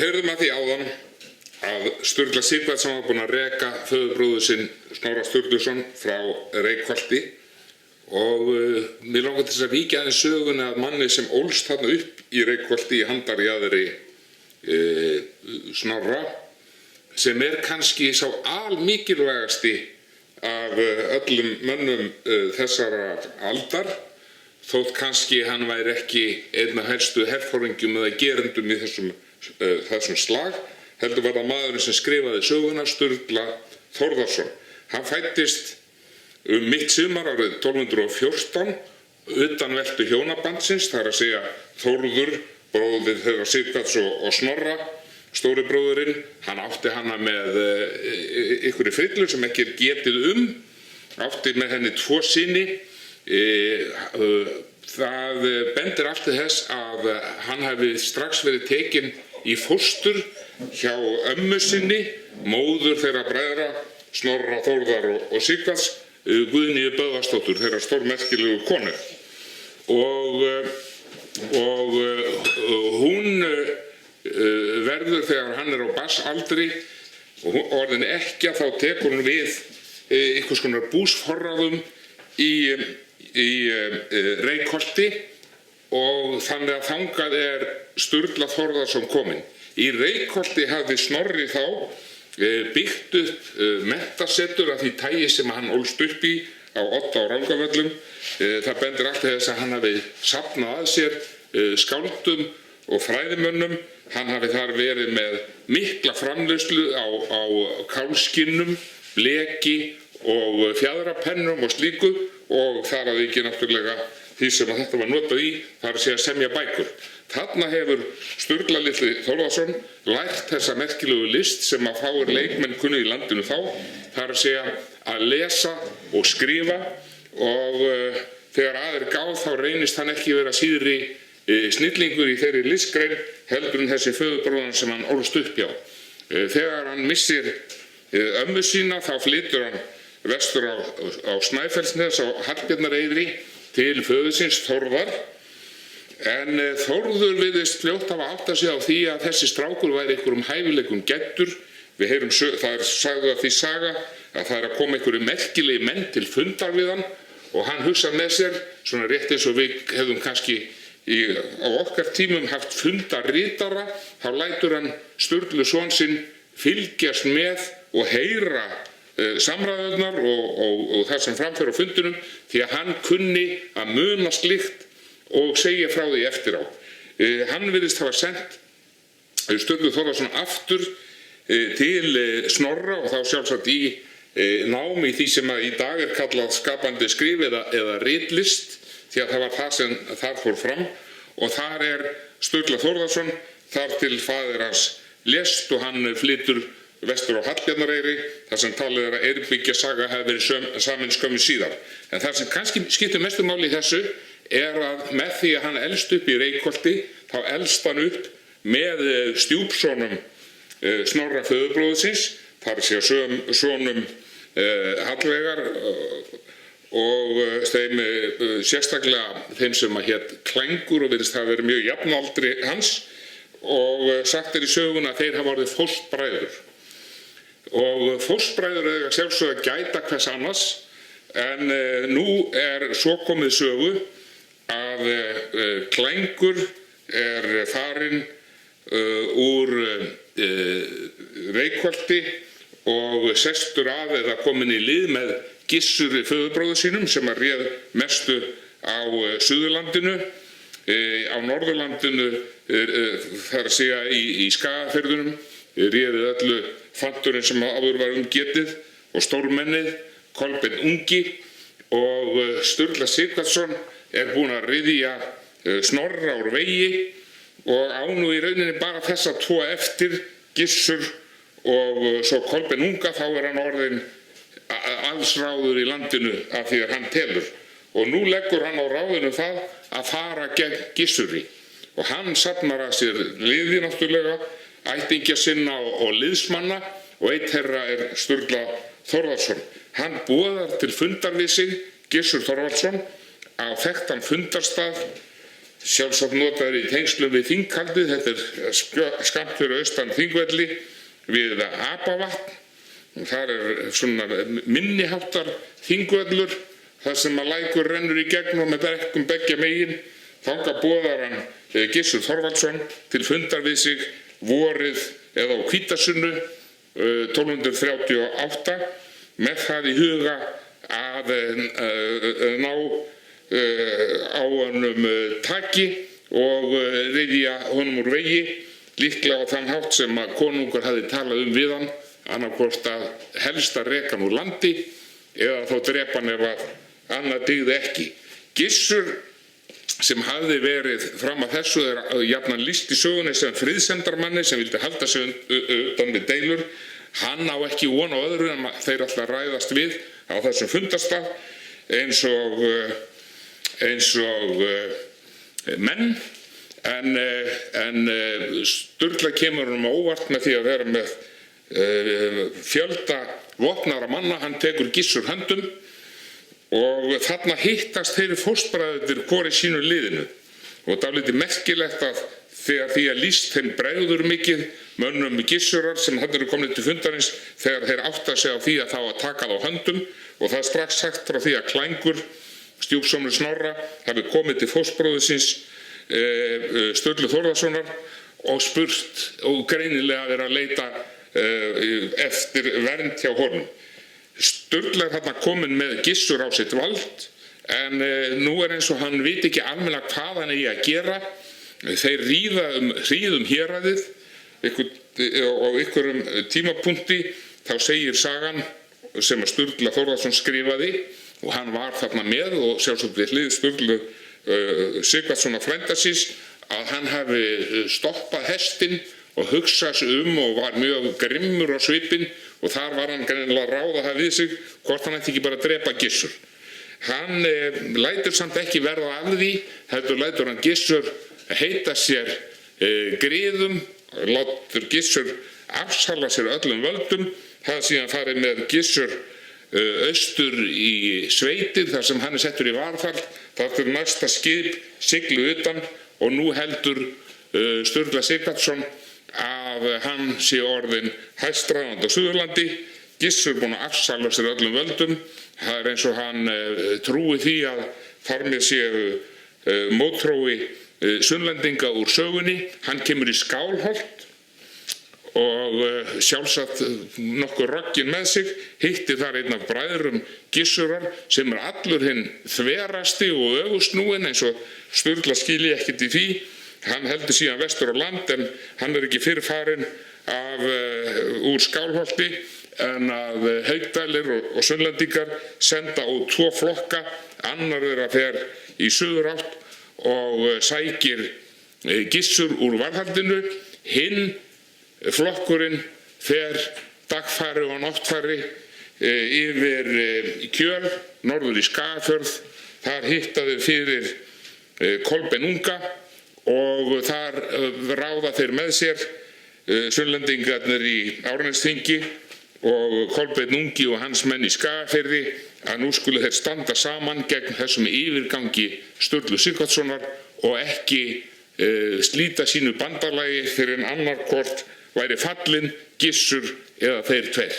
heyrðum að því áðan að Sturla Sighvatsson var búinn að reka föðurbróður sinn Snorra Sturluson frá Reykholti og mér langar til að víkja aðeins sögunni að manni sem ólst þarna upp í Reykholti í handarjaðri Snorra, sem kannski sá almikilvægasti af öllum mönnum þessara aldar, þótt kannski hann væri ekki einn af helstu herforingjum eða gerendum í þessum slag, heldur var það maðurinn sem skrifaði söguna, Sturla Þórðarson. Hann fæddist mitt sumar árið 1214 utan veltu hjónabandsins, það að segja Þórður, bróðir þeirra Sighvats og Snorra, stóri bróðurinn, hann átti hana með einhverju frillu sem ekki getið átti með henni 2 syni. Það bendir allt til þess að hann hafi strax verið tekinn í fóstur hjá ömmu sinni, móður þeirra bræðra, Snorra, Þórðar og Sighvats, Guðnýju Böðvarsdóttur, þeirra stórmerkilegu konu. Og hún verður þegar hann á barnsaldri og orðin ekkja, þá tekur hún við einhvers konar búsforráðum í Reykholti og þannig að þangað Sturla Þórðarson kominn. Í Reykholti hafði Snorri þá byggt upp menntasetur af því tagi sem hann ólst upp í á Odda og Rangavöllum. Það bendir allt til þess að hann hafi safnað að sér skáldum og fræðimönnum. Hann hafi þar verið með mikla framleiðslu á kálskinnum, bleki og fjaðrapennum og slíku, og þar að ekki náttúrulega því sem að þetta var notað í, það að segja semja bækur. Þarna hefur Sturla litli Þórðarson lært þessa merkilegu list sem að fáir leikmenn kunnu í landinu þá, það að segja að lesa og skrifa, og þegar að gáð þá reynist hann ekki vera síðri snillingur í þeirri listgrein heldur en þessi föðurbróðan sem hann ólst upp hjá. Þegar hann missir ömmu sína þá flytur hann vestur á Snæfellsnes á Hallbjarnareyri til föðursins Þórðar, en Þórður virðist fljótt hafa áttað sig á því að þessi strákur væri einhverjum hæfileikum geddur. Við heyrum, það sagði af því saga að það að koma einhverju merkilegi menn til fundar við hann og hann hugsað með sér, svona rétt eins og við hefðum kannski á okkar tímum haft fundarritara, þá lætur hann Sturlu son sinn fylgjast með og heyra samræðurnar og það sem framfer á fundunum, því að hann kunni að muna slíkt og segja frá því eftir á. Hann virðist hafa sendt Sturlu Þórðarson aftur til Snorra og þá sjálfsagt í nám í því sem að í dag kallað skapandi skrif eða ritlist, því að það var það sem þar fór fram, og þar Sturla Þórðarson þar til faðir hans lést og hann flytur vestur á Hallbjarnareyri, þar sem talið að Eyrbyggja saga hefði verið samin skömmu síðar. En það sem kannski skiptir mestu máli í þessu að með því að hann elst upp í Reykholti, þá elst hann upp með stjúpsonum Snorra föðurbróðursins, þar að segja sonum Hallveigar og þeim sérstaklega þeim sem að hét Klængur og virðist hafa verið mjög jafnaldri hans, og sagt í söguna að þeir hafa orðið fóstbræður. Og fóstbræður eiga sjálfsögðu að gæta hvers annars, en nú svo komið sögu að Klængur farinn úr Reykholti og sestur að eða komin í lið með Gissuri föðurbróður sínum sem að réð mestu á Suðurlandinu. Á Norðurlandinu, þar að segja í Skagafirðinum, réði öllu fanturinn sem áður var getið og stórmennið, Kolbeinn ungi, og Sturla Sighvatsson búinn að ryðja Snorra úr vegi og á nú í rauninni bara þessa 2 eftir, Gissur og svo Kolbeinn unga, þá hann orðinn allsráður í landinu af því að hann telur. Og nú leggur hann á ráðinu það að fara gegn Gissuri. Og hann safnar að sér liði náttúrulega, ættingja sinna og liðsmanna, og einn þeirra Sturla Þórðarson. Hann boðar til fundar við sig, Gissur Þorvaldsson, á þekktan fundarstað sjálfsagt notaður í tengslum við þinghaldið. Þetta skammt fyrir austan Þingvelli við Apavatn. Þar svona minniháttar þingvöllur, þar sem að lækur rennur í gegn og með brekkum beggja megin. Þangað boðar hann Gissur Þorvaldsson til fundar við sig vorið eða á Hvítasunnu 1238 með það í huga að ná á honum taki og ryðja honum úr vegi, líklega á þann hátt sem að konungur hafði talað við hann, annarkvort að helst að reka hann úr landi eða þá drepa hann ef að annað dygði ekki. Gissur, sem hafði verið fram að þessu, jafnan lýst í sögunni sem friðsemdarmanni sem vildi halda sig utan við deilur. Hann á ekki von á öðru en þeir alltaf ræðast við á þessum fundarstað eins og menn, en Sturla kemur honum á óvart með því að vera með fjölda vopnaðra manna. Hann tekur Gissur höndum og þarna hittast þeir fóstbræðurnir hvor í sínu liðinu, og dálítið merkilegt að þegar því að lýst þeim bregður mikið mönnum Gissurar sem hann eru komin til fundarins þegar þeir átta sig á því að það var að taka þá höndum, og það er strax sagt frá því að Klængur, stjúpsonur Snorra, hafi komið til fóstbróður síns Sturlu Þórðarsonar og spurt og greinilega verið að leita eftir vernd hjá honum. Sturla er þarna komin með Gissur á sitt vald, en nú er eins og hann veit ekki almennilega hvað hann eigi að gera. Þeir hríðum héraðið á einhverjum tímapunkti. Þá segir sagan sem að Sturla Þórðarson skrifaði, og hann var þarna með og sjálfsagt við hlið Sturlu Sighvatssonar frænda síns, að hann hafi stoppað hestinn og hugsað sig og var mjög grimmur á svipinn, og þar var hann greinilega að ráða það við sig hvort hann ætti ekki bara að drepa Gissur. Hann lætur samt ekki verða af því, heldur lætur hann Gissur heita sér griðum, látur Gissur afsala sér öllum völdum. Það síðan farið með Gissur austur í sveitir þar sem hann er settur í varðhald, þar til næsta skip siglu utan, og nú heldur Sturla Sighvatsson að hann sé orðinn hæstráðandi á Suðurlandi. Gissur búinn að afsala sér öllum völdum. Það er eins og hann trúi því að þar með séu mótþrói Sunnlendinga úr sögunni. Hann kemur í Skálholt og sjálfsagt nokkur rogginn með sig, hitti þar einn af bræðrum Gissurar sem er allur hinn þverasti og öfusnúinn, eins og Sturla skilji ekkert í því. Hann heldur síðan vestur á land, en hann er ekki fyrr farinn úr Skálholti en að Haukdælir og Sunnlendingar senda út 2 flokka. Annar þeirra fer í suðurátt og sækir Gissur úr varðhaldinu. Hinn flokkurinn fer dagfæri og náttfæri yfir Kjöl, norður í Skagafjörð. Þar hittaði fyrir Kolbein unga og þar ráða þeir með sér Sunnlendingarnir í Árnesþingi og Kolbeinn ungi og hans menn í Skagafirði að nú skulu þeir standa saman gegn þessum yfirgangi Sturlu Sighvatssonar og ekki slíta sínu bandalagi fyrir en annarkvort væri fallinn Gissur eða þeir tveir.